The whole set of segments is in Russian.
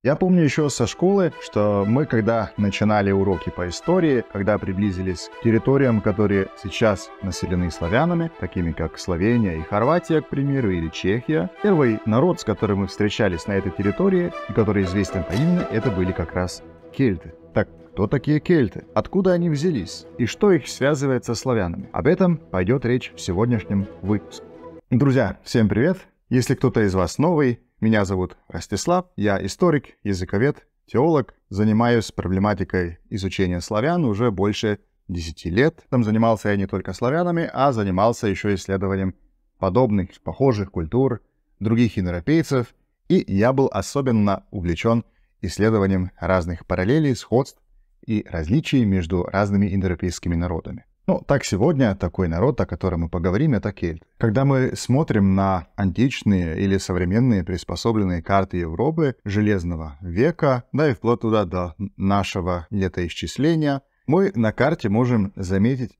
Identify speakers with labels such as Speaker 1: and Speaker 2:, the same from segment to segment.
Speaker 1: Я помню еще со школы, что мы, когда начинали уроки по истории, когда приблизились к территориям, которые сейчас населены славянами, такими как Словения и Хорватия, к примеру, или Чехия, первый народ, с которым мы встречались на этой территории, и который известен по имени, это были как раз кельты. Так, кто такие кельты? Откуда они взялись? И что их связывает со славянами? Об этом пойдет речь в сегодняшнем выпуске. Друзья, всем привет! Если кто-то из вас новый, меня зовут Ростислав, я историк, языковед, теолог, занимаюсь проблематикой изучения славян уже больше 10 лет. Там занимался я не только славянами, а занимался еще исследованием подобных, похожих культур, других индоевропейцев, и я был особенно увлечен исследованием разных параллелей, сходств и различий между разными индоевропейскими народами. Ну, так сегодня такой народ, о котором мы поговорим, это кельты. Когда мы смотрим на античные или современные приспособленные карты Европы Железного века, да и вплоть туда до нашего летоисчисления, мы на карте можем заметить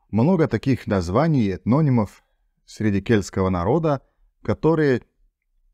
Speaker 1: много таких названий и этнонимов среди кельтского народа, которые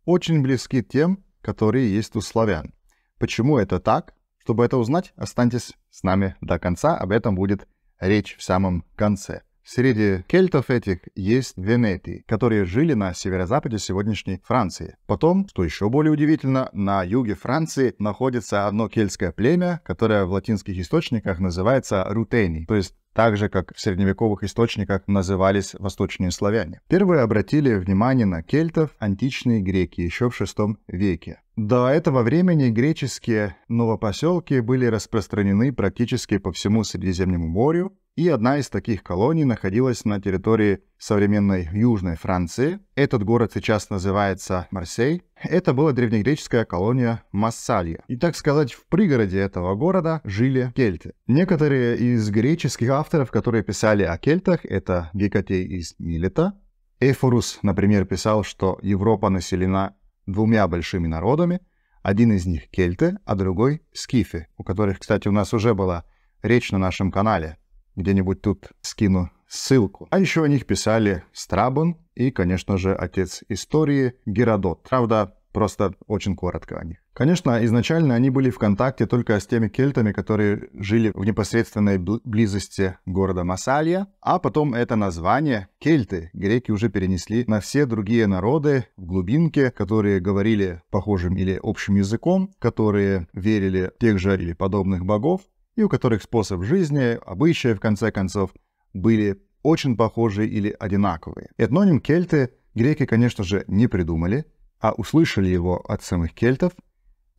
Speaker 1: очень близки тем, которые есть у славян. Почему это так? Чтобы это узнать, останьтесь с нами до конца, об этом будет речь в самом конце. Среди кельтов этих есть венеты, которые жили на северо-западе сегодняшней Франции. Потом, что еще более удивительно, на юге Франции находится одно кельтское племя, которое в латинских источниках называется рутени, то есть так же, как в средневековых источниках назывались восточные славяне. Первые обратили внимание на кельтов античные греки еще в VI веке. До этого времени греческие новопоселки были распространены практически по всему Средиземному морю, и одна из таких колоний находилась на территории современной Южной Франции. Этот город сейчас называется Марсей. Это была древнегреческая колония Массалья. И, так сказать, в пригороде этого города жили кельты. Некоторые из греческих авторов, которые писали о кельтах, это Гекатей из Милета. Эфорус, например, писал, что Европа населена двумя большими народами. Один из них кельты, а другой скифы, у которых, кстати, у нас уже была речь на нашем канале. Где-нибудь тут скину ссылку. А еще о них писали Страбон и, конечно же, отец истории Геродот. Правда, просто очень коротко о них. Конечно, изначально они были в контакте только с теми кельтами, которые жили в непосредственной близости города Массалья, а потом это название кельты греки уже перенесли на все другие народы в глубинке, которые говорили похожим или общим языком, которые верили в тех же или подобных богов, и у которых способ жизни, обычаи, в конце концов, были очень похожи или одинаковые. Этноним кельты греки, конечно же, не придумали, а услышали его от самих кельтов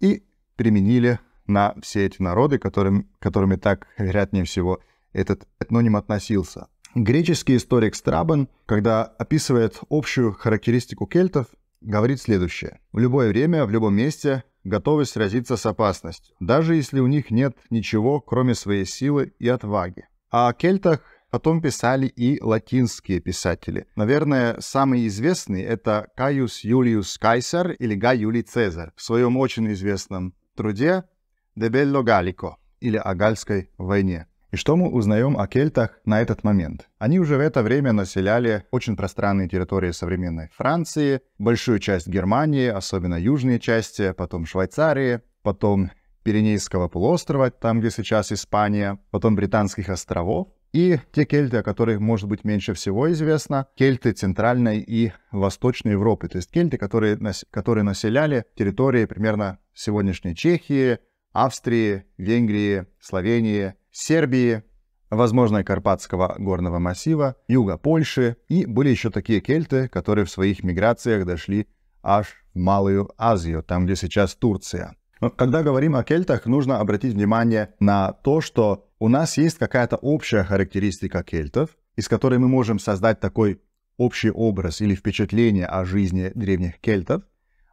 Speaker 1: и применили на все эти народы, которыми так, вероятнее всего, этот этноним относился. Греческий историк Страбон, когда описывает общую характеристику кельтов, говорит следующее. В любое время, в любом месте готовы сразиться с опасностью, даже если у них нет ничего, кроме своей силы и отваги. А о кельтах потом писали и латинские писатели. Наверное, самый известный — это Кaius Julius Caesar или Гай Юлий Цезарь в своем очень известном труде «De Bello Gallico» или «О Гальской войне». И что мы узнаем о кельтах на этот момент? Они уже в это время населяли очень пространные территории современной Франции, большую часть Германии, особенно южные части, потом Швейцарии, потом Пиренейского полуострова, там, где сейчас Испания, потом Британских островов. И те кельты, о которых, может быть, меньше всего известно, кельты Центральной и Восточной Европы, то есть кельты, которые населяли территории примерно сегодняшней Чехии, Австрии, Венгрии, Словении, Сербии, возможно, Карпатского горного массива, юга Польши. И были еще такие кельты, которые в своих миграциях дошли аж в Малую Азию, там, где сейчас Турция. Но когда говорим о кельтах, нужно обратить внимание на то, что у нас есть какая-то общая характеристика кельтов, из которой мы можем создать такой общий образ или впечатление о жизни древних кельтов.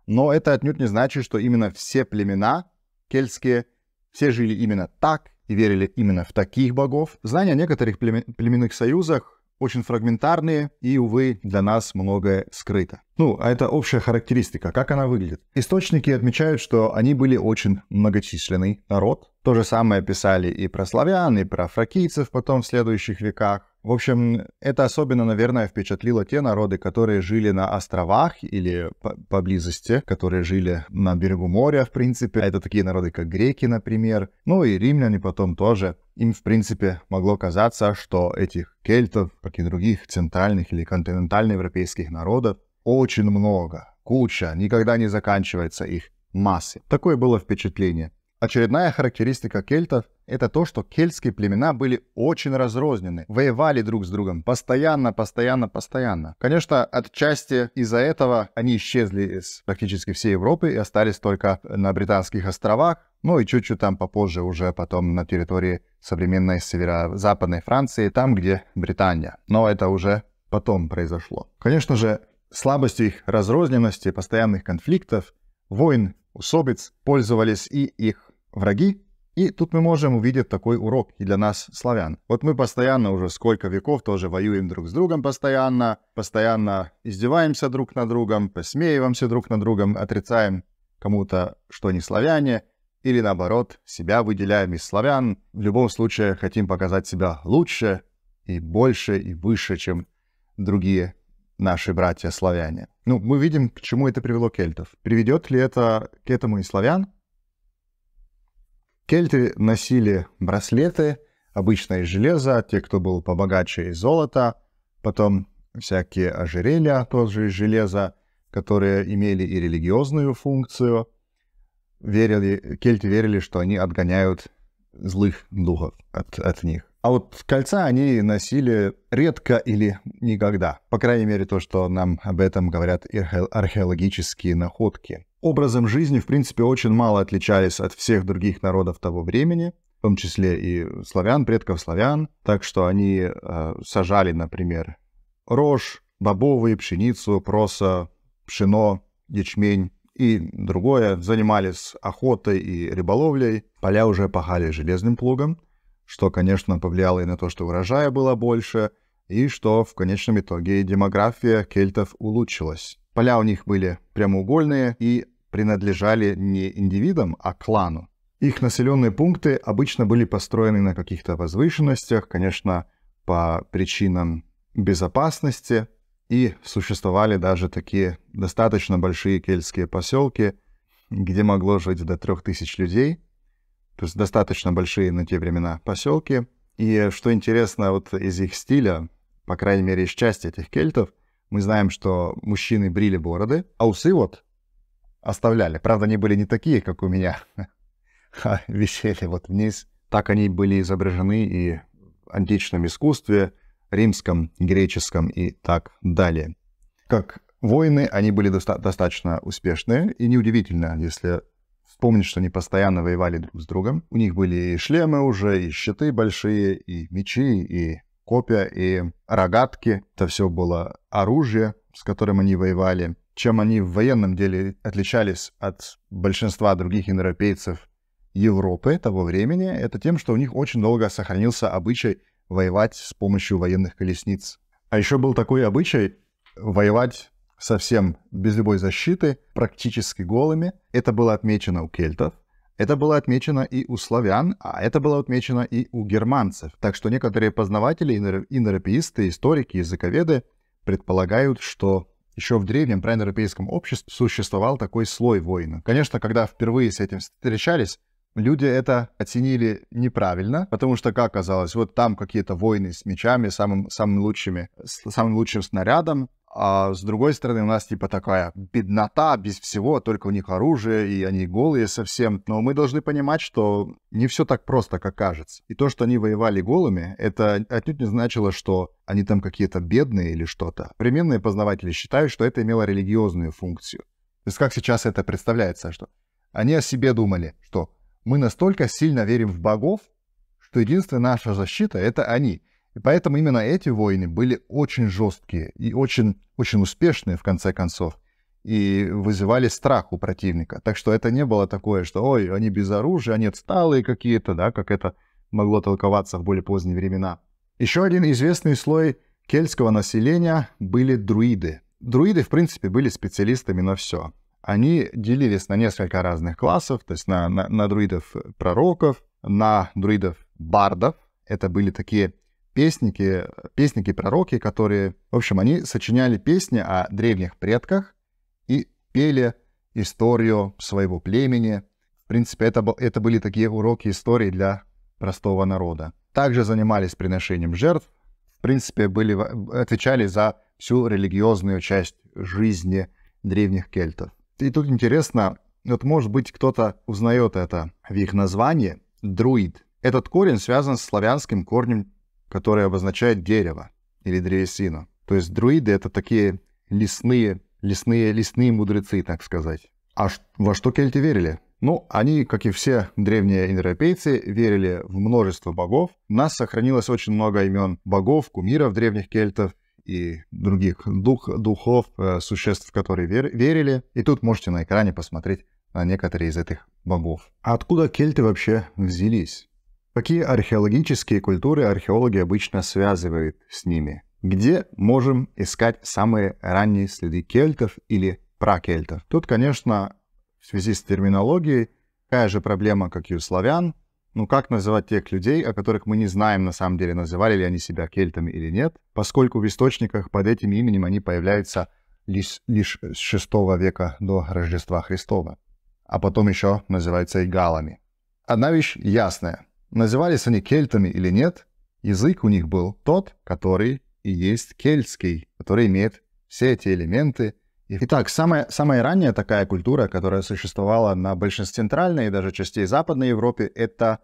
Speaker 1: Но это отнюдь не значит, что именно все племена кельтские, все жили именно так и верили именно в таких богов. Знания о некоторых племенных союзах очень фрагментарные, и, увы, для нас многое скрыто. А это общая характеристика. Как она выглядит? Источники отмечают, что они были очень многочисленный народ. То же самое писали и про славян, и про фракийцев потом в следующих веках. В общем, это особенно, наверное, впечатлило те народы, которые жили на островах или поблизости, которые жили на берегу моря, в принципе. Это такие народы, как греки, например. Ну и римляне потом тоже. Им, в принципе, могло казаться, что этих кельтов, как и других центральных или континентальноевропейских народов, очень много, куча, никогда не заканчивается их массы. Такое было впечатление. Очередная характеристика кельтов — это то, что кельтские племена были очень разрознены, воевали друг с другом постоянно. Конечно, отчасти из-за этого они исчезли из практически всей Европы и остались только на Британских островах, ну и чуть-чуть там попозже уже потом на территории современной северо-западной Франции, там, где Британия. Но это уже потом произошло. Конечно же, слабостью их разрозненности, постоянных конфликтов, войн, усобиц пользовались и их враги. И тут мы можем увидеть такой урок и для нас, славян. Вот мы постоянно уже сколько веков тоже воюем друг с другом постоянно издеваемся друг над другом, посмеиваемся друг над другом, отрицаем кому-то, что они славяне, или наоборот, себя выделяем из славян. В любом случае хотим показать себя лучше и больше и выше, чем другие наши братья-славяне. Ну, мы видим, к чему это привело кельтов. Приведет ли это к этому и славян? Кельты носили браслеты, обычно из железа, те, кто был побогаче, из золота, потом всякие ожерелья, тоже из железа, которые имели и религиозную функцию. Кельты верили, что они отгоняют злых духов от них. А вот кольца они носили редко или никогда. По крайней мере, то, что нам об этом говорят археологические находки. Образом жизни, в принципе, очень мало отличались от всех других народов того времени, в том числе и славян, предков славян. Так что они сажали, например, рожь, бобовые, пшеницу, проса, пшено, ячмень и другое. Занимались охотой и рыболовлей. Поля уже пахали железным плугом, что, конечно, повлияло и на то, что урожая было больше, и что в конечном итоге демография кельтов улучшилась. Поля у них были прямоугольные и принадлежали не индивидам, а клану. Их населенные пункты обычно были построены на каких-то возвышенностях, конечно, по причинам безопасности, и существовали даже такие достаточно большие кельтские поселки, где могло жить до 3000 людей. То есть достаточно большие на те времена поселки. И что интересно, вот из их стиля, по крайней мере, из части этих кельтов, мы знаем, что мужчины брили бороды, а усы вот оставляли. Правда, они были не такие, как у меня, а висели вот вниз. Так они были изображены и в античном искусстве, римском, греческом и так далее. Как воины, они были достаточно успешные, и неудивительно, если вспомнить, что они постоянно воевали друг с другом. У них были и шлемы уже, и щиты большие, и мечи, и копья, и рогатки. Это все было оружие, с которым они воевали. Чем они в военном деле отличались от большинства других индоевропейцев Европы того времени, это тем, что у них очень долго сохранился обычай воевать с помощью военных колесниц. А еще был такой обычай воевать совсем без любой защиты, практически голыми. Это было отмечено у кельтов, это было отмечено и у славян, а это было отмечено и у германцев. Так что некоторые познаватели, индоевропеисты, историки, языковеды предполагают, что еще в древнем праиндоевропейском обществе существовал такой слой воина. Конечно, когда впервые с этим встречались, люди это оценили неправильно, потому что, как оказалось, вот там какие-то войны с мечами, самым лучшим снарядом, а с другой стороны у нас типа такая беднота без всего, только у них оружие, и они голые совсем. Но мы должны понимать, что не все так просто, как кажется. И то, что они воевали голыми, это отнюдь не значило, что они там какие-то бедные или что-то. Современные познаватели считают, что это имело религиозную функцию. То есть как сейчас это представляется, что они о себе думали, что мы настолько сильно верим в богов, что единственная наша защита — это они. И поэтому именно эти войны были очень жесткие и очень успешные, в конце концов, и вызывали страх у противника. Так что это не было такое, что «ой, они без оружия, они отсталые какие-то», да, как это могло толковаться в более поздние времена. Еще один известный слой кельтского населения были друиды. Друиды, в принципе, были специалистами на все. Они делились на несколько разных классов, то есть на друидов-пророков, на друидов-бардов. Это были такие песники-пророки, которые, в общем, они сочиняли песни о древних предках и пели историю своего племени. В принципе, это были такие уроки истории для простого народа. Также занимались приношением жертв. В принципе, отвечали за всю религиозную часть жизни древних кельтов. И тут интересно, вот может быть кто-то узнает это в их названии — друид. Этот корень связан с славянским корнем, который обозначает дерево или древесину. То есть друиды — это такие лесные мудрецы, так сказать. А во что кельты верили? Ну, они, как и все древние индоевропейцы, верили в множество богов. У нас сохранилось очень много имен богов, кумиров древних кельтов и других духов, существ, которые верили. И тут можете на экране посмотреть на некоторые из этих богов. А откуда кельты вообще взялись? Какие археологические культуры археологи обычно связывают с ними? Где можем искать самые ранние следы кельтов или пракельтов? Тут, конечно, в связи с терминологией такая же проблема, как и у славян. Ну, как называть тех людей, о которых мы не знаем, на самом деле, называли ли они себя кельтами или нет, поскольку в источниках под этим именем они появляются лишь с VI века до Рождества Христова, а потом еще называются и галами. Одна вещь ясная. Назывались они кельтами или нет, язык у них был тот, который и есть кельтский, который имеет все эти элементы. Итак, самая ранняя такая культура, которая существовала на большинстве центральной и даже частей Западной Европы, это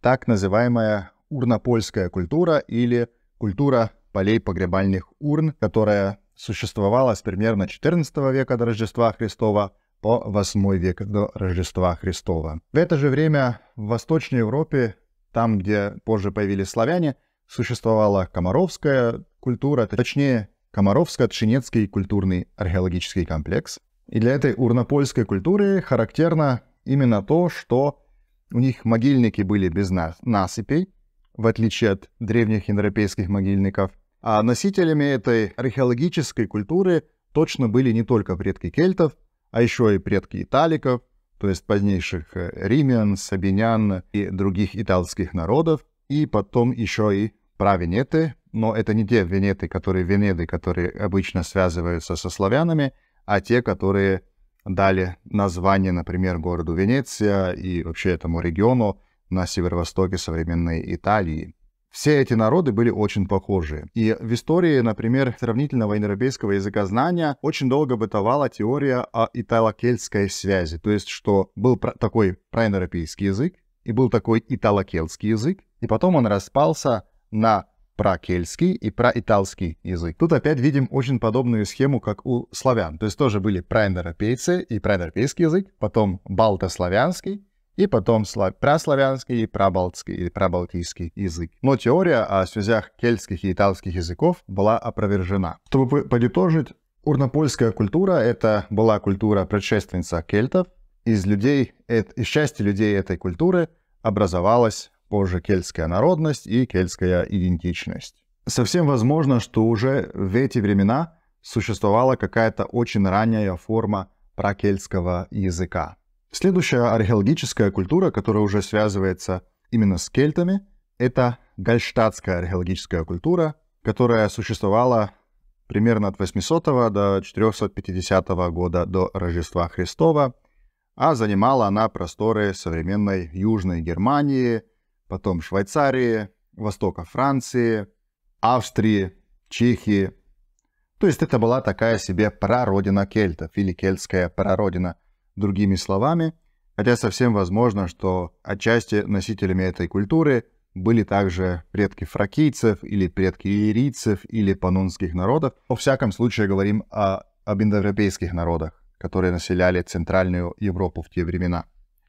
Speaker 1: так называемая урнопольская культура или культура полей погребальных урн, которая существовала с примерно XIV века до Рождества Христова по VIII век до Рождества Христова. В это же время в Восточной Европе, там, где позже появились славяне, существовала комаровская культура, точнее, Комаровско-Тшинецкий культурный археологический комплекс. И для этой урнопольской культуры характерно именно то, что у них могильники были без насыпей, в отличие от древних индоевропейских могильников. А носителями этой археологической культуры точно были не только предки кельтов, а еще и предки италиков, то есть позднейших римлян, сабинян и других итальских народов, и потом еще и правенеты, но это не те венеды, которые обычно связываются со славянами, а те, которые дали название, например, городу Венеция и вообще этому региону на северо-востоке современной Италии. Все эти народы были очень похожи. И в истории, например, сравнительного индоевропейского языкознания очень долго бытовала теория о итало-кельтской связи. То есть, что был такой праиндоевропейский язык, и был такой итало-кельтский язык, и потом он распался на пракельтский и праитальский язык. Тут опять видим очень подобную схему, как у славян. То есть тоже были праиндоевропейцы и праиндоевропейский язык, потом балтославянский, и потом праславянский и прабалтский или прабалтийский язык. Но теория о связях кельтских и итальских языков была опровержена. Чтобы подытожить, урнопольская культура — это была культура предшественница кельтов. Из части людей этой культуры образовалась позже кельтская народность и кельтская идентичность. Совсем возможно, что уже в эти времена существовала какая-то очень ранняя форма пракельтского языка. Следующая археологическая культура, которая уже связывается именно с кельтами, это гальштатская археологическая культура, которая существовала примерно от 800 до 450 года до Рождества Христова, а занимала она просторы современной Южной Германии, потом Швейцарии, востока Франции, Австрии, Чехии. То есть это была такая себе прародина кельтов или кельтская прародина, другими словами, хотя совсем возможно, что отчасти носителями этой культуры были также предки фракийцев или предки иллирийцев или паннонских народов. Во всяком случае говорим об индоевропейских народах, которые населяли Центральную Европу в те времена.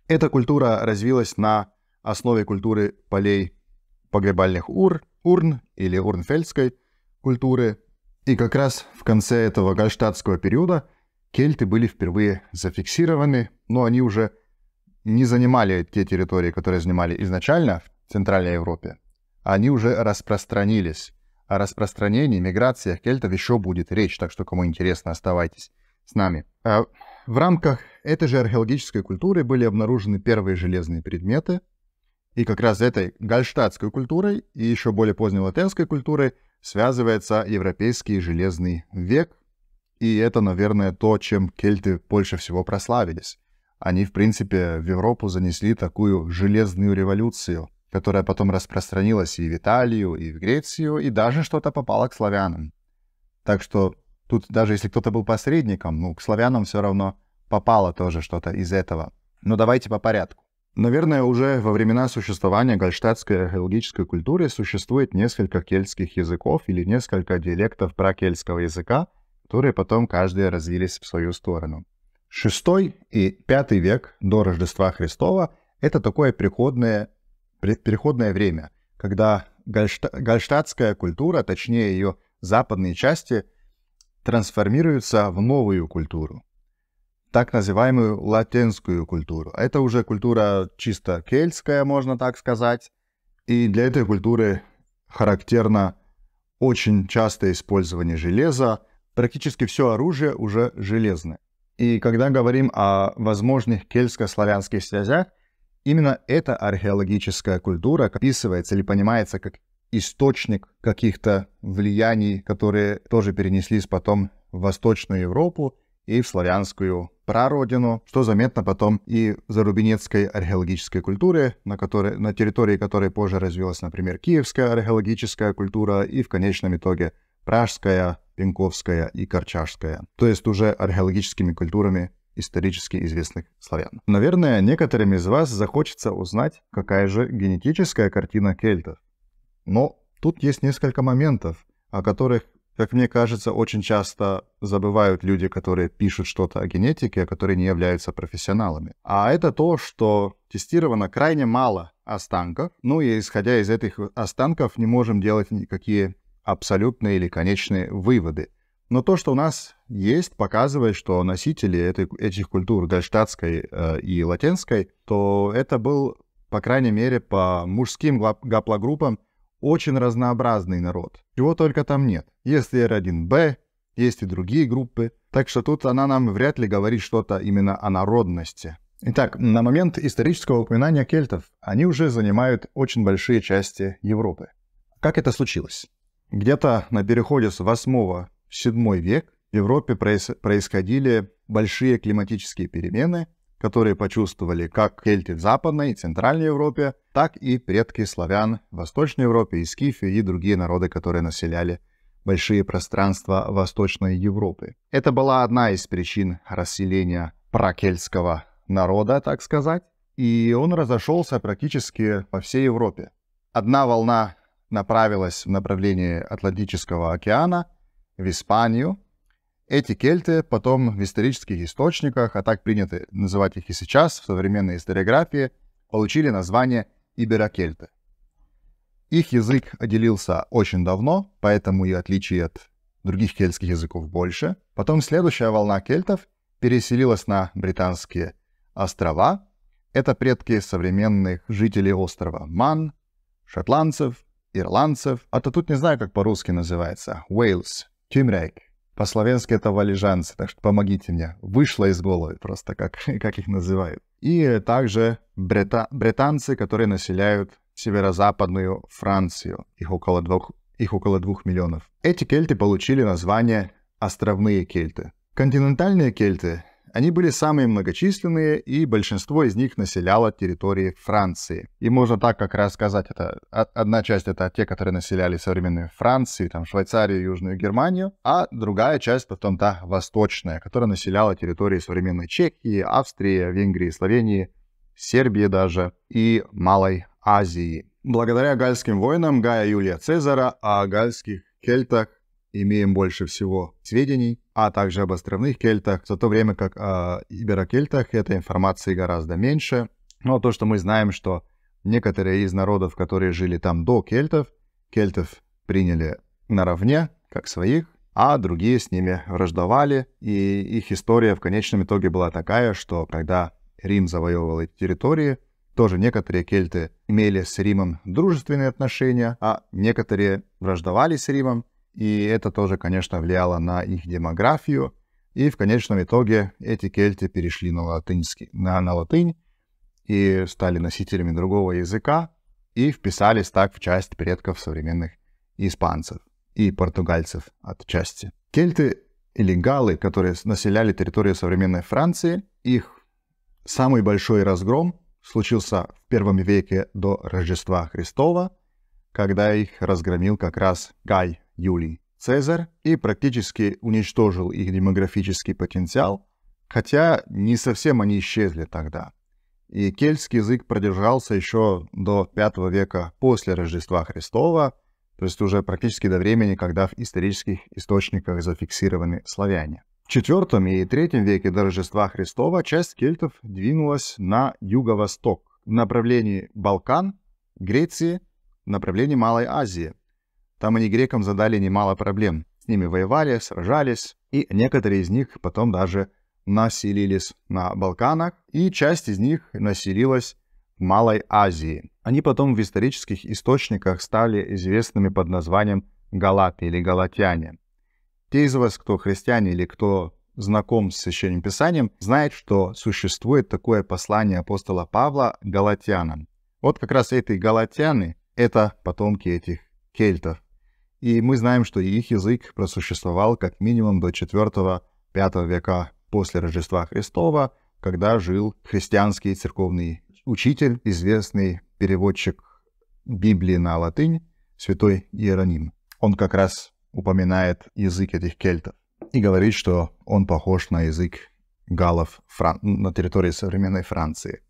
Speaker 1: Эта культура развилась на основе культуры полей погребальных урн или урнфельдской культуры. И как раз в конце этого гальштатского периода кельты были впервые зафиксированы, но они уже не занимали те территории, которые занимали изначально в Центральной Европе. Они уже распространились. О распространении, миграциях кельтов еще будет речь, так что, кому интересно, оставайтесь с нами. В рамках этой же археологической культуры были обнаружены первые железные предметы, И как раз этой гальштатской культурой и еще более поздней латинской культурой связывается европейский железный век. И это, наверное, то, чем кельты больше всего прославились. Они, в принципе, в Европу занесли такую железную революцию, которая потом распространилась и в Италию, и в Грецию, и даже что-то попало к славянам. Так что тут даже если кто-то был посредником, к славянам все равно попало тоже что-то из этого. Но давайте по порядку. Наверное, уже во времена существования гальштатской археологической культуры существует несколько кельтских языков или несколько диалектов пракельтского языка, которые потом каждый развились в свою сторону. VI и V век до Рождества Христова — это такое переходное время, когда гальштатская культура, точнее ее западные части, трансформируются в новую культуру, так называемую латинскую культуру. Это уже культура чисто кельтская, можно так сказать, и для этой культуры характерно очень частое использование железа. Практически все оружие уже железное. И когда говорим о возможных кельтско-славянских связях, именно эта археологическая культура описывается или понимается как источник каких-то влияний, которые тоже перенеслись потом в Восточную Европу и в славянскую прародину, что заметно потом и в зарубинецкой археологической культуре, на территории которой позже развилась, например, киевская археологическая культура и в конечном итоге пражская, пенковская и корчашская, то есть уже археологическими культурами исторически известных славян. Наверное, некоторым из вас захочется узнать, какая же генетическая картина кельтов. Но тут есть несколько моментов, о которых, как мне кажется, очень часто забывают люди, которые пишут что-то о генетике, которые не являются профессионалами. А это то, что тестировано крайне мало останков, и исходя из этих останков не можем делать никакие абсолютные или конечные выводы. Но то, что у нас есть, показывает, что носители этих культур, гальштатской и латинской, то это был, по крайней мере, по мужским гаплогруппам очень разнообразный народ. Чего только там нет. Есть и R1b, есть и другие группы. Так что тут она нам вряд ли говорит что-то именно о народности. Итак, на момент исторического упоминания кельтов они уже занимают очень большие части Европы. Как это случилось? Где-то на переходе с 8 в 7 век в Европе происходили большие климатические перемены, которые почувствовали как кельты в Западной и Центральной Европе, так и предки славян в Восточной Европе, и скифы, и другие народы, которые населяли большие пространства Восточной Европы. Это была одна из причин расселения пракельтского народа, так сказать, и он разошелся практически по всей Европе. Одна волна направилась в направлении Атлантического океана, в Испанию. Эти кельты потом в исторических источниках, а так принято называть их и сейчас в современной историографии, получили название иберокельты. Их язык отделился очень давно, поэтому и отличий от других кельтских языков больше. Потом следующая волна кельтов переселилась на Британские острова. Это предки современных жителей острова Ман, шотландцев, ирландцев. А то тут не знаю, как по-русски называется. Уэльс, Тюмрейк. По-словенски это валижанцы, так что помогите мне. Вышло из головы просто, как их называют. И также британцы, которые населяют северо-западную Францию. Их около 2 миллионов. Эти кельты получили название островные кельты. Континентальные кельты, они были самые многочисленные, и большинство из них населяло территории Франции. И можно так как раз сказать, это одна часть — это те, которые населяли современную Францию, там Швейцарию, Южную Германию, а другая часть потом та восточная, которая населяла территории современной Чехии, Австрии, Венгрии, Словении, Сербии даже и Малой Азии. Благодаря гальским войнам Гая Юлия Цезаря о гальских кельтах имеем больше всего сведений, а также об островных кельтах, в то время как о иберокельтах этой информации гораздо меньше. Но то, что мы знаем, что некоторые из народов, которые жили там до кельтов приняли наравне, как своих, а другие с ними враждовали, и их история в конечном итоге была такая, что когда Рим завоевывал эти территории, тоже некоторые кельты имели с Римом дружественные отношения, а некоторые враждовали с Римом, и это тоже, конечно, влияло на их демографию. И в конечном итоге эти кельты перешли на латынь и стали носителями другого языка. и вписались так в часть предков современных испанцев и португальцев отчасти. Кельты или галлы, которые населяли территорию современной Франции, их самый большой разгром случился в 1 веке до Рождества Христова, когда их разгромил как раз Гай Юлий Цезарь и практически уничтожил их демографический потенциал, хотя не совсем они исчезли тогда. И кельтский язык продержался еще до 5 века после Рождества Христова, то есть уже практически до времени, когда в исторических источниках зафиксированы славяне. В IV и III веке до Рождества Христова часть кельтов двинулась на юго-восток, в направлении Балкан, Греции, в направлении Малой Азии. Там они грекам задали немало проблем. С ними воевали, сражались, и некоторые из них потом даже населились на Балканах, и часть из них населилась в Малой Азии. Они потом в исторических источниках стали известными под названием галаты или галатяне. Те из вас, кто христиане или кто знаком с Священным Писанием, знает, что существует такое послание апостола Павла галатянам. Вот как раз эти галатяне — это потомки этих кельтов. И мы знаем, что их язык просуществовал как минимум до 4-5 века после Рождества Христова, когда жил христианский церковный учитель, известный переводчик Библии на латынь, святой Иероним. Он как раз упоминает язык этих кельтов и говорит, что он похож на язык галлов на территории современной Франции.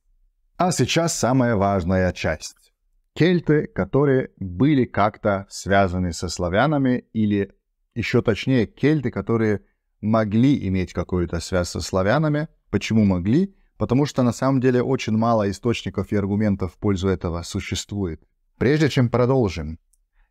Speaker 1: А сейчас самая важная часть. Кельты, которые были как-то связаны со славянами, или еще точнее, кельты, которые могли иметь какую-то связь со славянами. Почему могли? Потому что на самом деле очень мало источников и аргументов в пользу этого существует. Прежде чем продолжим,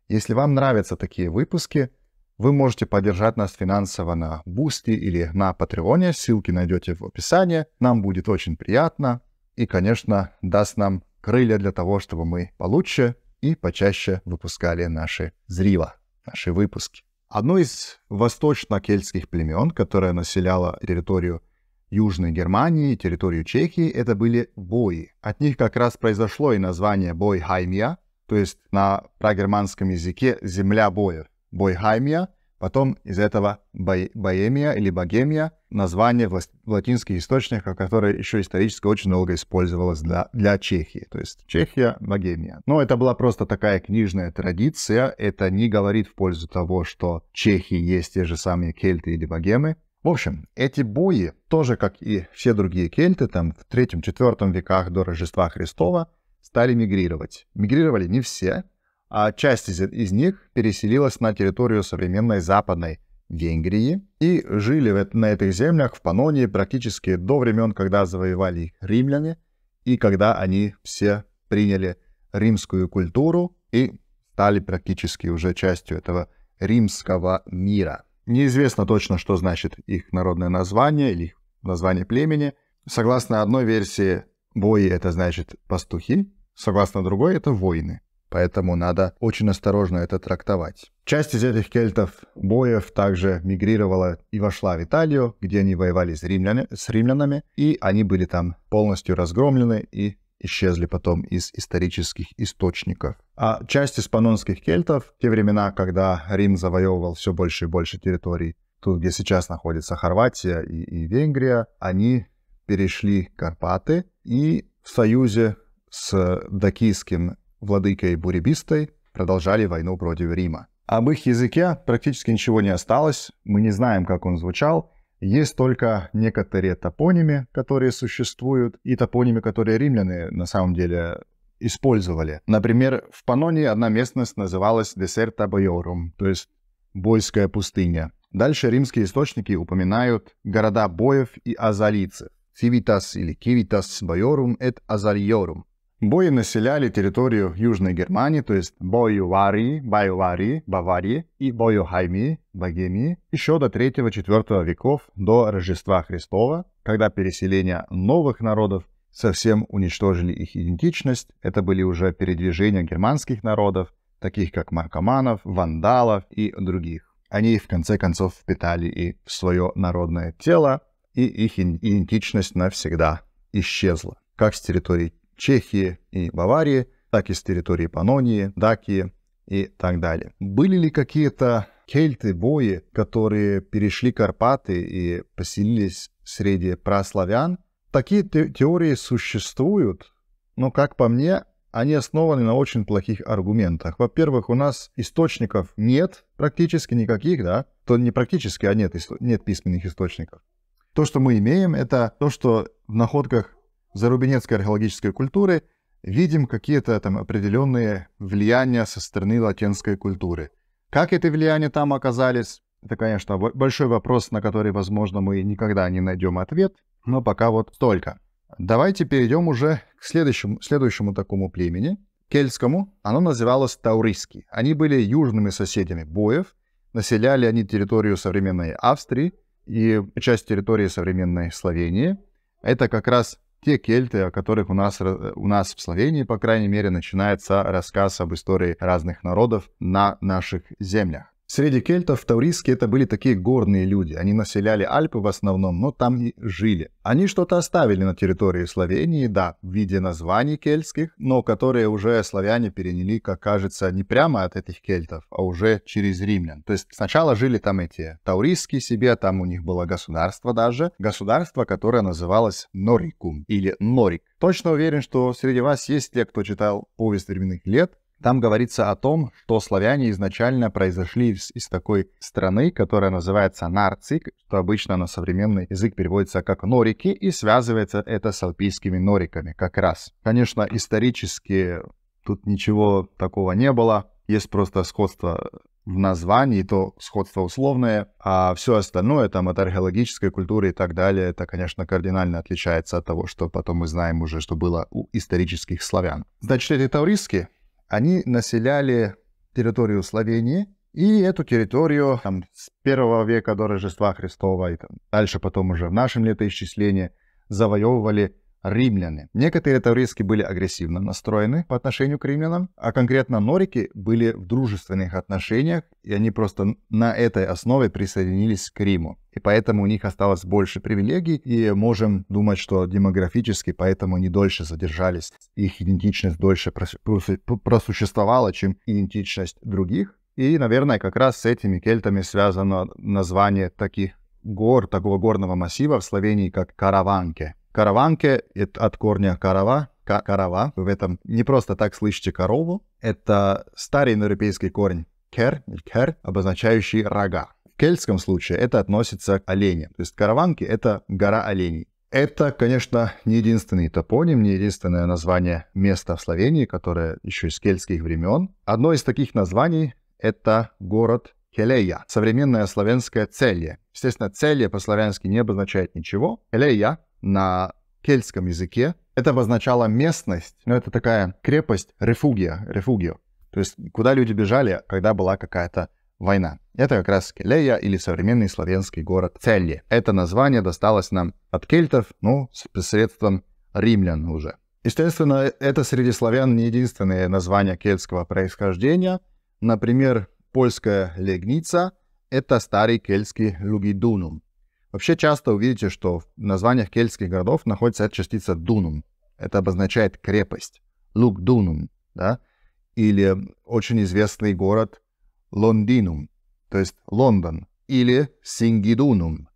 Speaker 1: если вам нравятся такие выпуски, вы можете поддержать нас финансово на Boosty или на Patreon, ссылки найдете в описании. Нам будет очень приятно и, конечно, даст нам крылья для того, чтобы мы получше и почаще выпускали наши зрила, наши выпуски. Одно из восточно-кельтских племен, которое населяло территорию Южной Германии, территорию Чехии, это были бои. От них как раз произошло и название Бойхаймия, то есть на прагерманском языке «земля боев». Бойхаймия, потом из этого Боемия или Богемия, название в латинских источниках, которое еще исторически очень долго использовалось для Чехии, то есть Чехия, Богемия. Но это была просто такая книжная традиция, это не говорит в пользу того, что в Чехии есть те же самые кельты или богемы. В общем, эти бои, тоже как и все другие кельты, там в 3-4 веках до Рождества Христова, стали мигрировать. Мигрировали не все, а часть из них переселилась на территорию современной Западной Венгрии и жили на этих землях в Паннонии практически до времен, когда завоевали их римляне, и когда они все приняли римскую культуру и стали практически уже частью этого римского мира. Неизвестно точно, что значит их народное название или их название племени. Согласно одной версии, бои — это значит пастухи, согласно другой — это воины. Поэтому надо очень осторожно это трактовать. Часть из этих кельтов боев также мигрировала и вошла в Италию, где они воевали с римлянами, и они были там полностью разгромлены и исчезли потом из исторических источников. А часть из паннонских кельтов, в те времена, когда Рим завоевывал все больше и больше территорий, тут, где сейчас находится Хорватия и Венгрия, они перешли Карпаты и в союзе с дакийским владыкой Буребистой продолжали войну против Рима. Об их языке практически ничего не осталось, мы не знаем, как он звучал. Есть только некоторые топонимы, которые существуют, и топонимы, которые римляне на самом деле использовали. Например, в Паннонии одна местность называлась Deserta Boiorum, то есть бойская пустыня. Дальше римские источники упоминают города боев и азалийцев. Civitas или Civitas Boiorum et Azaliorum. Бои населяли территорию Южной Германии, то есть Бойоварии, Баварии и Бойохаймии, Богемии, еще до 3-4 веков до Рождества Христова, когда переселение новых народов совсем уничтожили их идентичность. Это были уже передвижения германских народов, таких как маркоманов, вандалов и других. Они в конце концов впитали и в свое народное тело, и их идентичность навсегда исчезла, как с территории Чехии и Баварии, так и с территории Панонии, Дакии и так далее. Были ли какие-то кельты-бои, которые перешли Карпаты и поселились среди праславян? Такие теории существуют, но, как по мне, они основаны на очень плохих аргументах. Во-первых, у нас источников нет практически никаких, да? То не практически, а нет письменных источников. То, что мы имеем, это то, что в находках зарубинецкой археологической культуры видим какие-то там определенные влияния со стороны латинской культуры. Как эти влияния там оказались, это, конечно, большой вопрос, на который, возможно, мы никогда не найдем ответ, но пока вот столько. Давайте перейдем уже к следующему такому племени, кельтскому. Оно называлось тауриски. Они были южными соседями боев, населяли они территорию современной Австрии и часть территории современной Словении. Это как раз те кельты, о которых у нас в Словении, по крайней мере, начинается рассказ об истории разных народов на наших землях. Среди кельтов тауриски это были такие горные люди. Они населяли Альпы в основном, но там и жили. Они что-то оставили на территории Словении, да, в виде названий кельтских, но которые уже славяне переняли, как кажется, не прямо от этих кельтов, а уже через римлян. То есть сначала жили там эти тауриски себе, там у них было государство даже. Государство, которое называлось Норикум или Норик. Точно уверен, что среди вас есть те, кто читал «Повесть временных лет». Там говорится о том, что славяне изначально произошли из такой страны, которая называется Нарцик, что обычно на современный язык переводится как норики, и связывается это с альпийскими нориками как раз. Конечно, исторически тут ничего такого не было, есть просто сходство в названии, то сходство условное, а все остальное, там, от археологической культуры и так далее, это, конечно, кардинально отличается от того, что потом мы знаем уже, что было у исторических славян. Значит, эти тауриски, они населяли территорию Словении, и эту территорию там, с 1 века до Рождества Христова и там, дальше потом уже в нашем летоисчислении завоевывали римляне. Некоторые тауриски были агрессивно настроены по отношению к римлянам, а конкретно норики были в дружественных отношениях, и они просто на этой основе присоединились к Риму. И поэтому у них осталось больше привилегий, и можем думать, что демографически поэтому они дольше задержались. Их идентичность дольше просуществовала, чем идентичность других. И, наверное, как раз с этими кельтами связано название таких гор, такого горного массива в Словении, как Караванке. Караванке от корня карава, вы в этом не просто так слышите корову. Это старый индоевропейский корень кер, обозначающий рога. В кельтском случае это относится к оленям. То есть Караванки — это гора оленей. Это, конечно, не единственный топоним, не единственное название места в Словении, которое еще из кельтских времен. Одно из таких названий — это город Келея, современное славянское Целье. Естественно, Целье по-славянски не обозначает ничего. Келея на кельтском языке это обозначало местность, но это такая крепость, рефугио, то есть куда люди бежали, когда была какая-то война. Это как раз Келея или современный славянский город Целье. Это название досталось нам от кельтов, но с посредством римлян уже. Естественно, это среди славян не единственное название кельтского происхождения. Например, польская Легница — это старый кельтский Лугидунум. Вообще часто увидите, что в названиях кельтских городов находится эта частица «дунум». Это обозначает крепость. Лугдунум, да? Или очень известный город Лондинум, то есть Лондон. Или Сингидунум.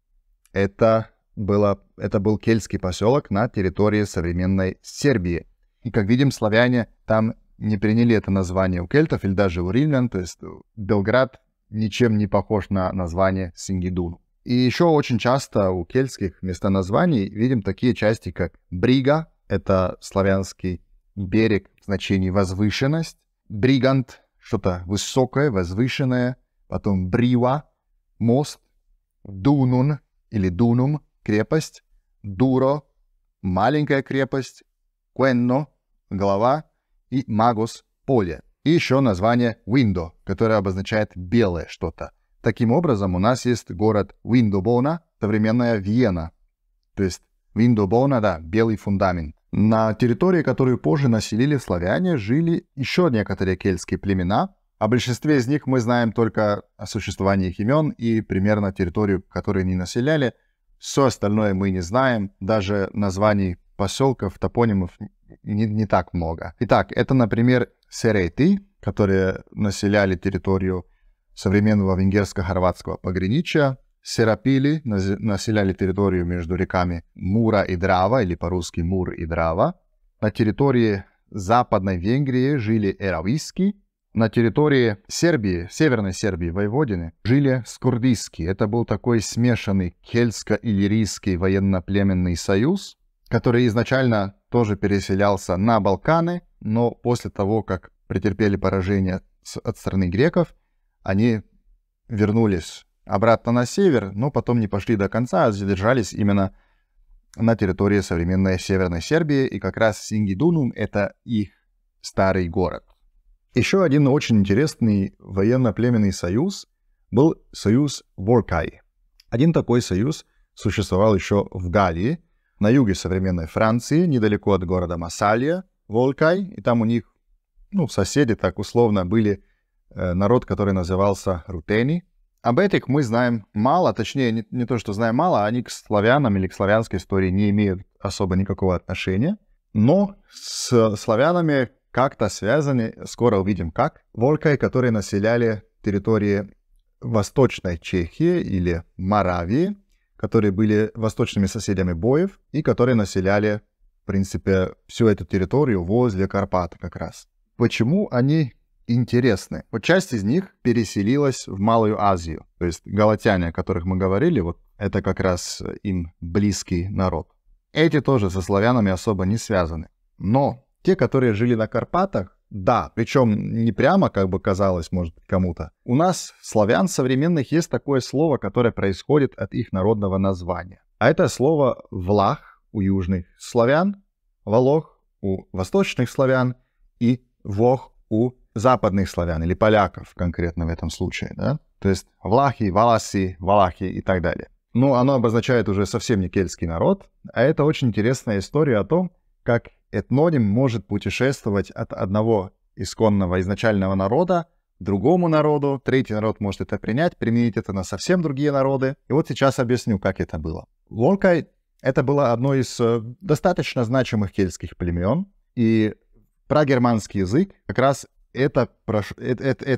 Speaker 1: Это был кельтский поселок на территории современной Сербии. И, как видим, славяне там не приняли это название у кельтов или даже у римлян, то есть Белград ничем не похож на название Сингидунум. И еще очень часто у кельтских местоназваний видим такие части, как Брига, это славянский берег в значении возвышенность, Бригант, что-то высокое, возвышенное, потом Брива, мост, Дунун или Дунум, крепость, Дуро, маленькая крепость, Куенно, голова, и Магос, поле. И еще название Виндо, которое обозначает белое что-то. Таким образом, у нас есть город Виндобона, современная Виена. То есть Виндобона, да, белый фундамент. На территории, которую позже населили славяне, жили еще некоторые кельтские племена. О большинстве из них мы знаем только о существовании их имен и примерно территорию, которую они населяли. Все остальное мы не знаем. Даже названий поселков, топонимов не так много. Итак, это, например, сереты, которые населяли территорию современного венгерско-хорватского пограничья. Серапили населяли территорию между реками Мура и Драва, или по-русски Мур и Драва. На территории Западной Венгрии жили эрависки. На территории Сербии, Северной Сербии, Войводины, жили скурдиски. Это был такой смешанный кельтско-иллирийский военно-племенный союз, который изначально тоже переселялся на Балканы, но после того, как претерпели поражение от стороны греков, они вернулись обратно на север, но потом не пошли до конца, а задержались именно на территории современной Северной Сербии, и как раз Сингидунум — это их старый город. Еще один очень интересный военно-племенный союз был союз Волкай. Один такой союз существовал еще в Галлии, на юге современной Франции, недалеко от города Массалия, Волкай, и там у них, соседи так условно были народ, который назывался Рутени. Об этих мы знаем мало, точнее, не то, что знаем мало, они к славянам или к славянской истории не имеют особо никакого отношения, но с славянами как-то связаны, скоро увидим как, Волкай, которые населяли территории Восточной Чехии или Моравии, которые были восточными соседями боев и которые населяли, в принципе, всю эту территорию возле Карпат как раз. Почему они интересны? Вот часть из них переселилась в Малую Азию, то есть галатяне, о которых мы говорили, вот это как раз им близкий народ. Эти тоже со славянами особо не связаны, но те, которые жили на Карпатах, да, причем не прямо, как бы казалось, может быть, кому-то. У нас, славян современных, есть такое слово, которое происходит от их народного названия. А это слово «влах» у южных славян, «волох» у восточных славян и «вох» у западных славян, или поляков конкретно в этом случае, да? То есть влахи, валаси, валахи и так далее. Но оно обозначает уже совсем не кельтский народ, а это очень интересная история о том, как этноним может путешествовать от одного исконного изначального народа к другому народу. Третий народ может это принять, применить это на совсем другие народы. И вот сейчас объясню, как это было. Волкай — это было одно из достаточно значимых кельтских племен. И прагерманский язык как раз это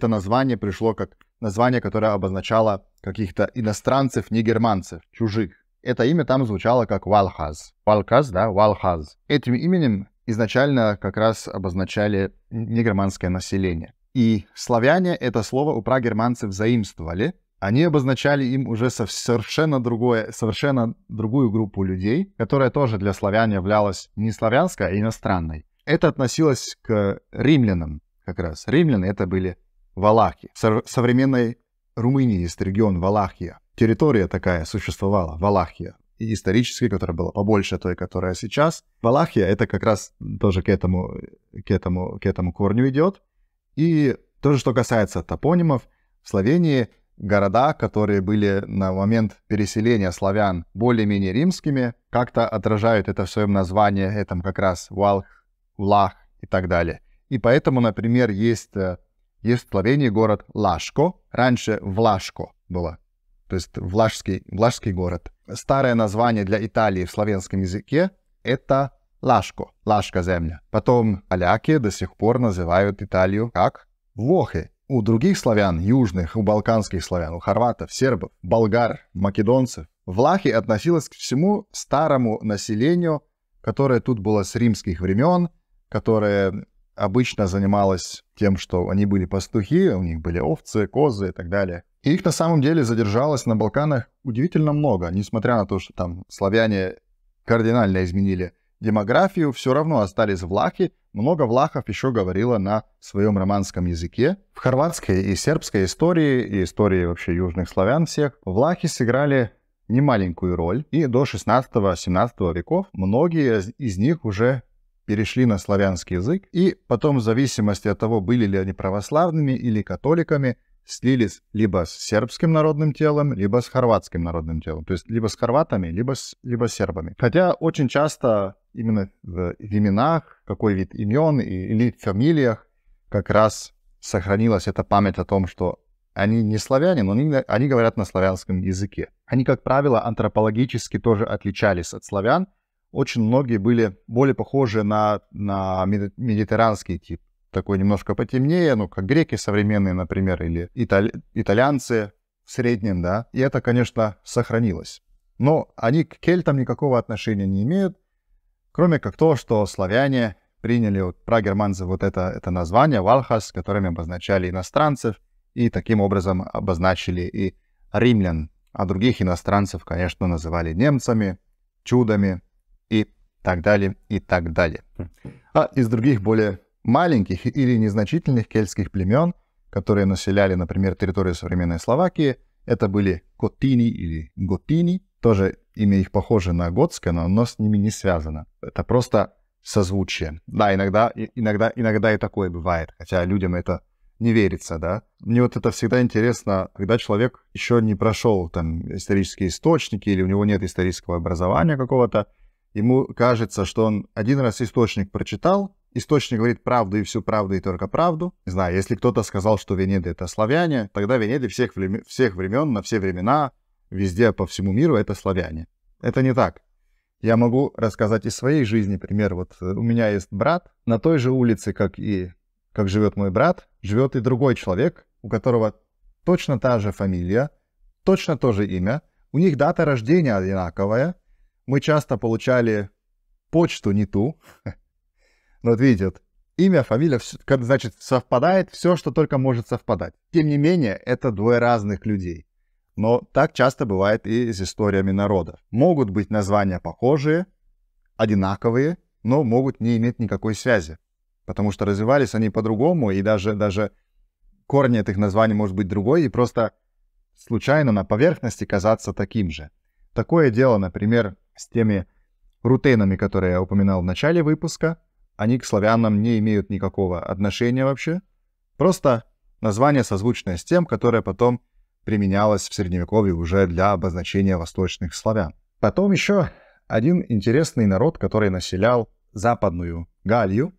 Speaker 1: название пришло как название, которое обозначало каких-то иностранцев, не германцев, чужих. Это имя там звучало как Валхаз. Валхаз, да, Валхаз. Этим именем изначально как раз обозначали негерманское население. И славяне это слово у прагерманцев заимствовали. Они обозначали им уже совершенно другую группу людей, которая тоже для славян являлась не славянской, а иностранной. Это относилось к римлянам как раз. Римляне это были валахи. В современной Румынии есть регион Валахия. Территория такая существовала, Валахия, и исторически, которая была побольше той, которая сейчас. Валахия — это как раз тоже к этому корню идет. И тоже, что касается топонимов, в Словении города, которые были на момент переселения славян более-менее римскими, как-то отражают это в своем названии, это как раз Валх, Влах и так далее. И поэтому, например, есть в Словении город Лашко, раньше Влашко было. То есть Влажский город. Старое название для Италии в славянском языке — это Лашко, Лашка земля. Потом поляки до сих пор называют Италию как Вохи. У других славян, южных, у балканских славян, у хорватов, сербов, болгар, македонцев, влахи относилось к всему старому населению, которое тут было с римских времен, которое обычно занималось тем, что они были пастухи, у них были овцы, козы и так далее. И их на самом деле задержалось на Балканах удивительно много. Несмотря на то, что там славяне кардинально изменили демографию, все равно остались влахи. Много влахов еще говорило на своем романском языке. В хорватской и сербской истории, и истории вообще южных славян всех, влахи сыграли немаленькую роль. И до 16-17 веков многие из них уже перешли на славянский язык. И потом, в зависимости от того, были ли они православными или католиками, слились либо с сербским народным телом, либо с хорватским народным телом. То есть либо с хорватами, либо с сербами. Хотя очень часто именно в именах, какой вид имен или в фамилиях как раз сохранилась эта память о том, что они не славяне, но они говорят на славянском языке. Они, как правило, антропологически тоже отличались от славян. очень многие были более похожи на медитеранский тип. Такой немножко потемнее, ну, как греки современные, например, или итальянцы в среднем, да. И это, конечно, сохранилось. Но они к кельтам никакого отношения не имеют, кроме как то, что славяне приняли от прагерманцев вот это название «валхас», которыми обозначали иностранцев, и таким образом обозначили и римлян. А других иностранцев, конечно, называли немцами, чудами и так далее, и так далее. А из других более маленьких или незначительных кельтских племен, которые населяли, например, территорию современной Словакии, это были котини или готини. Тоже имя их похоже на готское, но оно с ними не связано. Это просто созвучие. Да, иногда и такое бывает, хотя людям это не верится, да. Мне вот это всегда интересно, когда человек еще не прошел там исторические источники или у него нет исторического образования какого-то, ему кажется, что он один раз источник прочитал, источник говорит правду и всю правду и только правду. Не знаю, если кто-то сказал, что венеды — это славяне, тогда венеды всех времен, на все времена, везде по всему миру — это славяне. Это не так. Я могу рассказать из своей жизни пример. Вот у меня есть брат, на той же улице, как живет мой брат, живет и другой человек, у которого точно та же фамилия, точно то же имя, у них дата рождения одинаковая. Мы часто получали почту не ту. Но вот видите, вот, имя, фамилия, значит, совпадает все, что только может совпадать. Тем не менее, это двое разных людей. Но так часто бывает и с историями народов. Могут быть названия похожие, одинаковые, но могут не иметь никакой связи. Потому что развивались они по-другому, и даже корень этих названий может быть другой, и просто случайно на поверхности казаться таким же. Такое дело, например, с теми рутенами, которые я упоминал в начале выпуска. Они к славянам не имеют никакого отношения вообще. Просто название созвучное с тем, которое потом применялось в Средневековье уже для обозначения восточных славян. Потом еще один интересный народ, который населял Западную Галлию,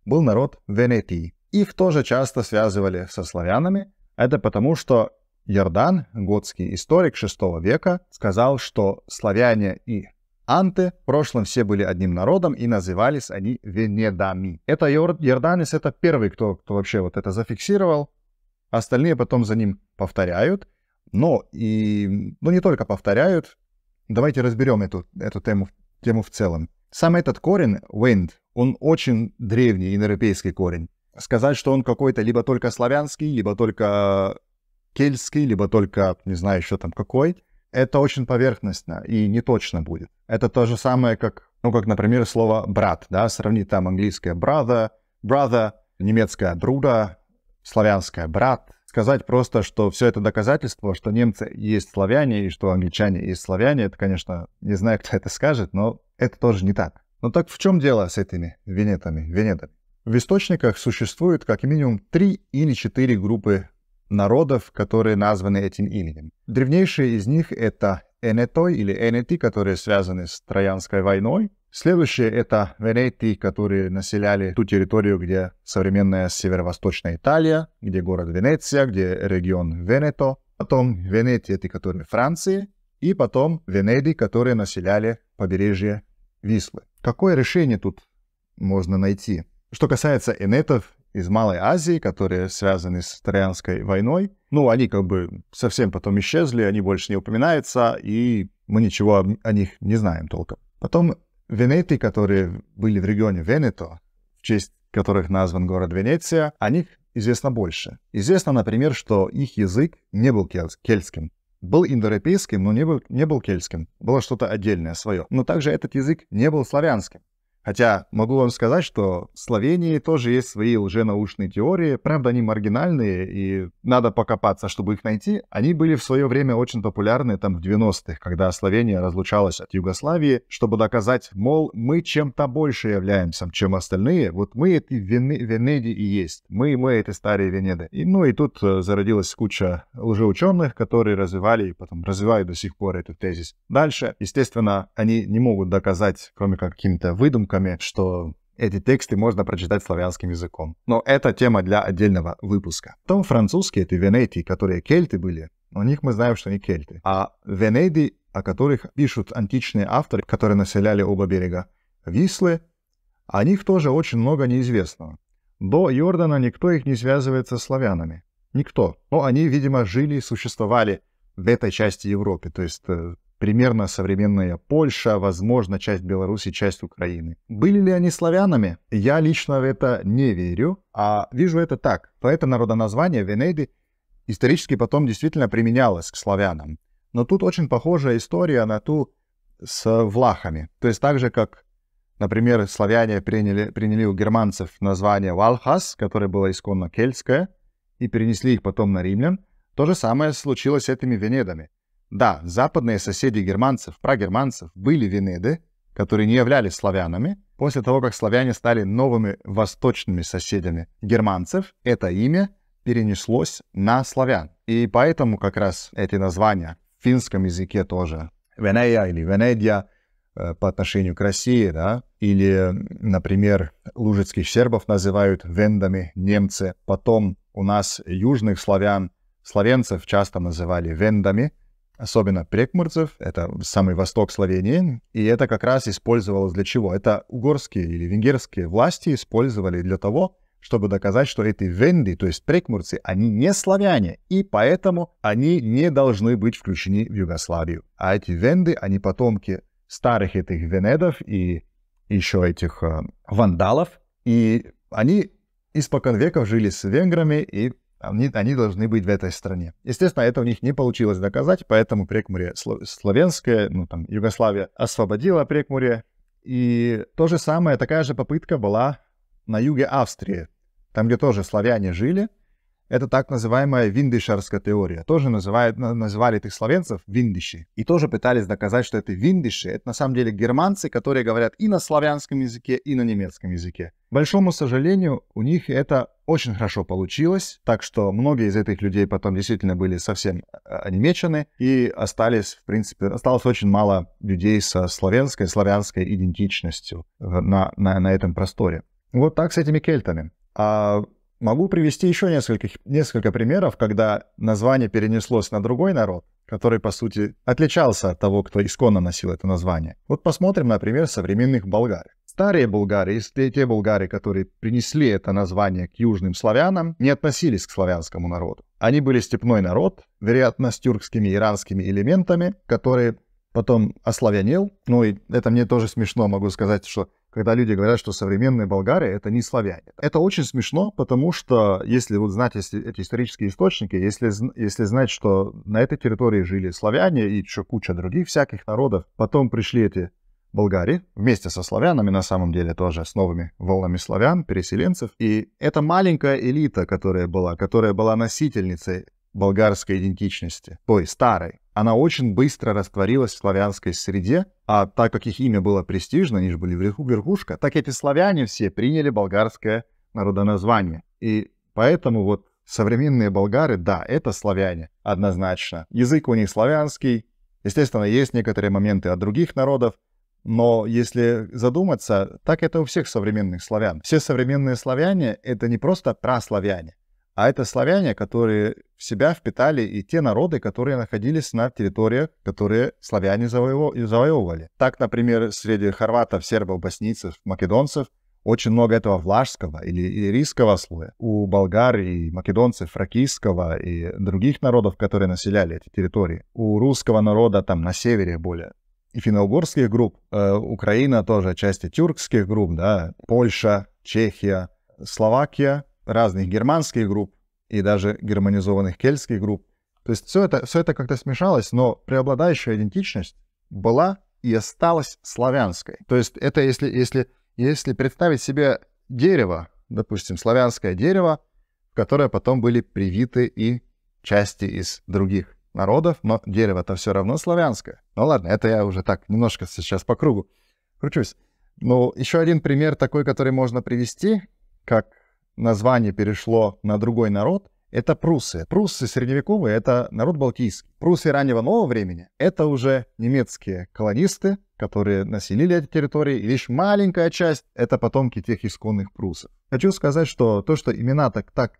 Speaker 1: был народ Венетии. Их тоже часто связывали со славянами. Это потому, что Йордан, готский историк VI века, сказал, что славяне и анты в прошлом все были одним народом, и назывались они венедами. Это Йорданис, это первый, кто вообще вот это зафиксировал. Остальные потом за ним повторяют. Но не только повторяют. Давайте разберем эту тему в целом. Сам этот корень, wind, он очень древний индоевропейский корень. Сказать, что он какой-то либо только славянский, либо только кельтский, либо только, не знаю, еще там какой, это очень поверхностно и не точно будет. Это то же самое, как, например, слово «брат», да, сравнить там английское brother, немецкое «bruder», славянское «брат». Сказать просто, что все это доказательство, что немцы есть славяне и что англичане есть славяне, это, конечно, не знаю, кто это скажет, но это тоже не так. Но так в чем дело с этими венедами? В источниках существует как минимум 3 или 4 группы народов, которые названы этим именем. Древнейшие из них — это Энетой или Энети, которые связаны с Троянской войной. Следующие — это Венети, которые населяли ту территорию, где современная северо-восточная Италия, где город Венеция, где регион Венето. Потом Венети, которые Франции. И потом Венеди, которые населяли побережье Вислы. Какое решение тут можно найти? Что касается энетов из Малой Азии, которые связаны с Троянской войной, они как бы совсем потом исчезли, они больше не упоминаются, и мы ничего о них не знаем толком. Потом Венеты, которые были в регионе Венето, в честь которых назван город Венеция, о них известно больше. Известно, например, что их язык не был кельтским. Был индоевропейским, но не был кельтским. Было что-то отдельное свое. Но также этот язык не был славянским. Хотя могу вам сказать, что в Словении тоже есть свои лженаучные теории. Правда, они маргинальные, и надо покопаться, чтобы их найти. Они были в свое время очень популярны там в 90-х, когда Словения разлучалась от Югославии, чтобы доказать, мол, мы чем-то больше являемся, чем остальные. Вот мы эти Венеди и есть. Мы эти старые Венеды. И тут зародилась куча лжеученых, которые развивали и потом развивают до сих пор этот тезис. Дальше, естественно, они не могут доказать, кроме как какими-то выдумками, что эти тексты можно прочитать славянским языком. Но это тема для отдельного выпуска. Потом французские, эти Венети, которые кельты были, у них мы знаем, что они кельты. А Венеди, о которых пишут античные авторы, которые населяли оба берега Вислы, о них тоже очень много неизвестного. До Иордана никто их не связывает со славянами. Никто. Но они, видимо, жили и существовали в этой части Европы, то есть примерно современная Польша, возможно, часть Беларуси, часть Украины. Были ли они славянами? Я лично в это не верю, а вижу это так. То это народоназвание Венеды исторически потом действительно применялось к славянам. Но тут очень похожая история на ту с влахами. То есть так же, как, например, славяне приняли у германцев название Валхас, которое было исконно кельтское, и перенесли их потом на римлян, то же самое случилось с этими венедами. Да, западные соседи германцев, прагерманцев, были венеды, которые не являлись славянами. После того, как славяне стали новыми восточными соседями германцев, это имя перенеслось на славян. И поэтому как раз эти названия в финском языке тоже Венея или Венедия по отношению к России, да, или, например, лужицких сербов называют вендами немцы. Потом у нас южных славян, словенцев часто называли вендами, особенно прекмурцев, это самый восток Словении, и это как раз использовалось для чего? Это угорские или венгерские власти использовали для того, чтобы доказать, что эти венды, то есть прекмурцы, они не славяне, и поэтому они не должны быть включены в Югославию. А эти венды, они потомки старых этих венедов и еще этих вандалов, и они испокон веков жили с венграми, и они должны быть в этой стране. Естественно, это у них не получилось доказать, поэтому Прекмурье славянское, Югославия освободила Прекмурье. И то же самое, такая же попытка была на юге Австрии, там, где тоже славяне жили. Это так называемая виндишарская теория. Тоже называли этих словенцев виндиши. И тоже пытались доказать, что это виндиши. Это на самом деле германцы, которые говорят и на славянском языке, и на немецком языке. К большому сожалению, у них это очень хорошо получилось. Так что многие из этих людей потом действительно были совсем онемечены. И осталось, в принципе, осталось очень мало людей со славянской идентичностью на этом просторе. Вот так с этими кельтами. Могу привести еще несколько примеров, когда название перенеслось на другой народ, который, по сути, отличался от того, кто исконно носил это название. Вот посмотрим, например, современных болгар. Старые болгары, те болгары, которые принесли это название к южным славянам, не относились к славянскому народу. Они были степной народ, вероятно, с тюркскими и иранскими элементами, который потом ославянел. Ну и это мне тоже смешно, могу сказать, что когда люди говорят, что современные болгары — это не славяне. Это очень смешно, потому что, если вот знать эти исторические источники, если знать, что на этой территории жили славяне и еще куча других всяких народов, потом пришли эти болгари вместе со славянами, на самом деле тоже с новыми волнами славян, переселенцев. И эта маленькая элита, которая была носительницей болгарской идентичности, той старой, она очень быстро растворилась в славянской среде, а так как их имя было престижно, они же были верхушка, так эти славяне все приняли болгарское народоназвание. И поэтому вот современные болгары, да, это славяне, однозначно. Язык у них славянский, естественно, есть некоторые моменты от других народов, но если задуматься, так это у всех современных славян. Все современные славяне — это не просто праславяне, а это славяне, которые в себя впитали и те народы, которые находились на территориях, которые славяне завоевывали. Так, например, среди хорватов, сербов, боснийцев, македонцев очень много этого влажского или ирийского слоя. У болгар и македонцев фракийского и других народов, которые населяли эти территории. У русского народа там на севере более и финно-угорских групп. Украина тоже части тюркских групп, да, Польша, Чехия, Словакия, разных германских групп и даже германизованных кельтских групп. То есть все это как-то смешалось, но преобладающая идентичность была и осталась славянской. То есть это если представить себе дерево, допустим, славянское дерево, в которое потом были привиты и части из других народов, но дерево-то все равно славянское. Ну ладно, это я уже так немножко сейчас по кругу кручусь. Но еще один пример такой, который можно привести, как название перешло на другой народ, это пруссы. Пруссы средневековые — это народ балтийский. Пруссы раннего нового времени — это уже немецкие колонисты, которые населили эти территории, и лишь маленькая часть — это потомки тех исконных пруссов. Хочу сказать, что то, что имена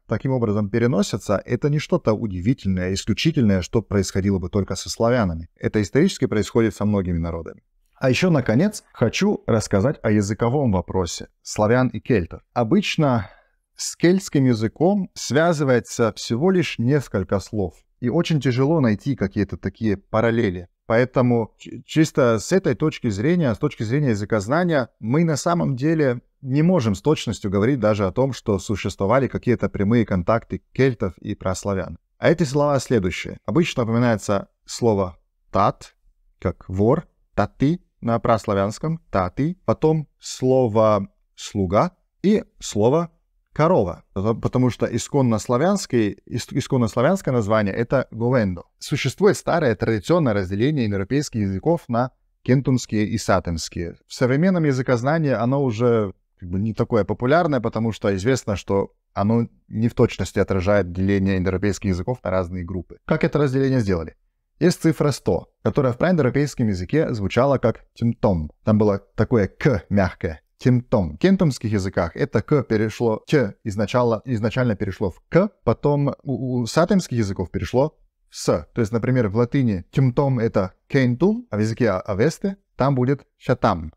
Speaker 1: таким образом переносятся, это не что-то удивительное, исключительное, что происходило бы только со славянами. Это исторически происходит со многими народами. А еще, наконец, хочу рассказать о языковом вопросе славян и кельтов. Обычно с кельтским языком связывается всего лишь несколько слов, и очень тяжело найти какие-то такие параллели. Поэтому чисто с этой точки зрения, с точки зрения языкознания, мы на самом деле не можем с точностью говорить даже о том, что существовали какие-то прямые контакты кельтов и праславян. А эти слова следующие. Обычно упоминается слово «тат», как вор, «таты» на праславянском, «таты», потом слово «слуга» и слово корова, потому что исконнославянское название — это говендо. Существует старое традиционное разделение индоевропейских языков на кентумские и сатемские. В современном языкознании оно уже не такое популярное, потому что известно, что оно не в точности отражает деление индоевропейских языков на разные группы. Как это разделение сделали? Есть цифра 100, которая в праиндоевропейском языке звучала как «тимтом». Там было такое «к» мягкое. Тимтом. В кентумских языках это «к» перешло, «ч» изначально перешло в «к», потом у сатемских языков перешло в «с». То есть, например, в латыни «тимтом» — это «кентум», а в языке авесте там будет «шатам».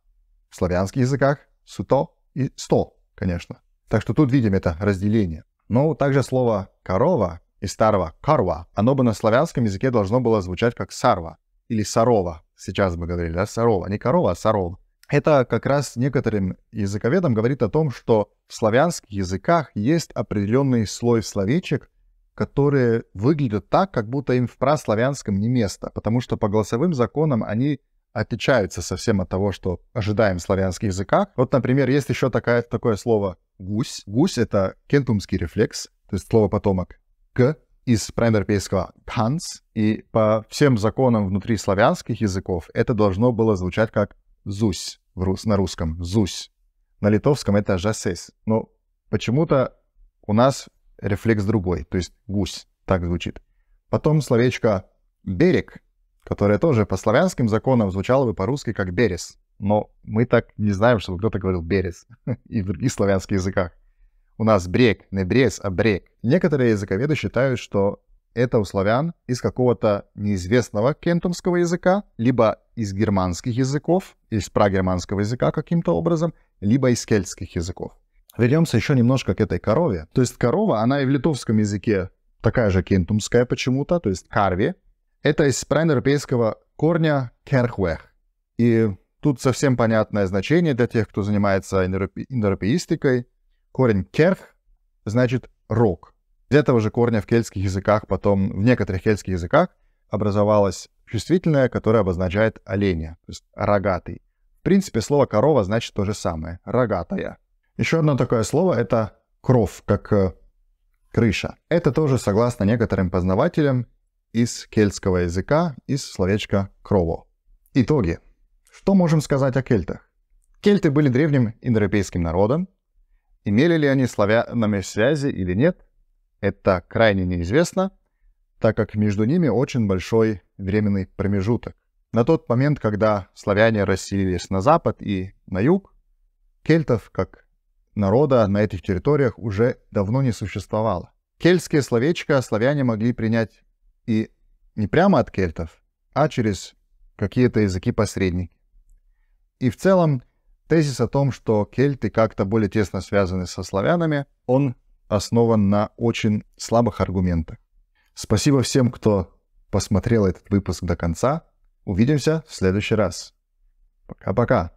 Speaker 1: В славянских языках «суто» и «сто», конечно. Так что тут видим это разделение. Но также слово «корова» из старого «карва», оно бы на славянском языке должно было звучать как «сарва» или «сарова». Сейчас бы говорили, да, «сарова». Не «корова», а «сарова». Это как раз некоторым языковедам говорит о том, что в славянских языках есть определенный слой словечек, которые выглядят так, как будто им в праславянском не место, потому что по голосовым законам они отличаются совсем от того, что ожидаем в славянских языках. Вот, например, есть еще такое слово «гусь». «Гусь» — это кентумский рефлекс, то есть слово потомок «г» из праиндоевропейского «канс», и по всем законам внутри славянских языков это должно было звучать как «зусь» на русском, «зусь». На литовском это «жасес». Но почему-то у нас рефлекс другой, то есть «гусь», так звучит. Потом словечко «берег», которое тоже по славянским законам звучало бы по-русски как «берез». Но мы так не знаем, чтобы кто-то говорил «берез» и в других славянских языках. У нас брег, не брез, а брег. Некоторые языковеды считают, что это у славян из какого-то неизвестного кентумского языка, либо из германских языков, из прагерманского языка каким-то образом, либо из кельтских языков. Вернемся еще немножко к этой корове. То есть корова, она и в литовском языке такая же кентумская почему-то, то есть карви. Это из праиндоевропейского корня керхвех. И тут совсем понятное значение для тех, кто занимается индоевропеистикой. Корень керх значит рог. Из этого же корня в кельтских языках, потом в некоторых кельтских языках образовалось существительное, которое обозначает оленя, то есть рогатый. В принципе, слово корова значит то же самое, рогатая. Еще одно такое слово — это кров, как крыша. Это тоже, согласно некоторым познавателям, из кельтского языка, из словечка крово. Итоги. Что можем сказать о кельтах? Кельты были древним индоевропейским народом. Имели ли они с славянами связи или нет? Это крайне неизвестно, так как между ними очень большой временный промежуток. На тот момент, когда славяне расселились на запад и на юг, кельтов как народа на этих территориях уже давно не существовало. Кельтские словечко славяне могли принять и не прямо от кельтов, а через какие-то языки-посредники. И в целом тезис о том, что кельты как-то более тесно связаны со славянами, он основан на очень слабых аргументах. Спасибо всем, кто посмотрел этот выпуск до конца. Увидимся в следующий раз. Пока-пока.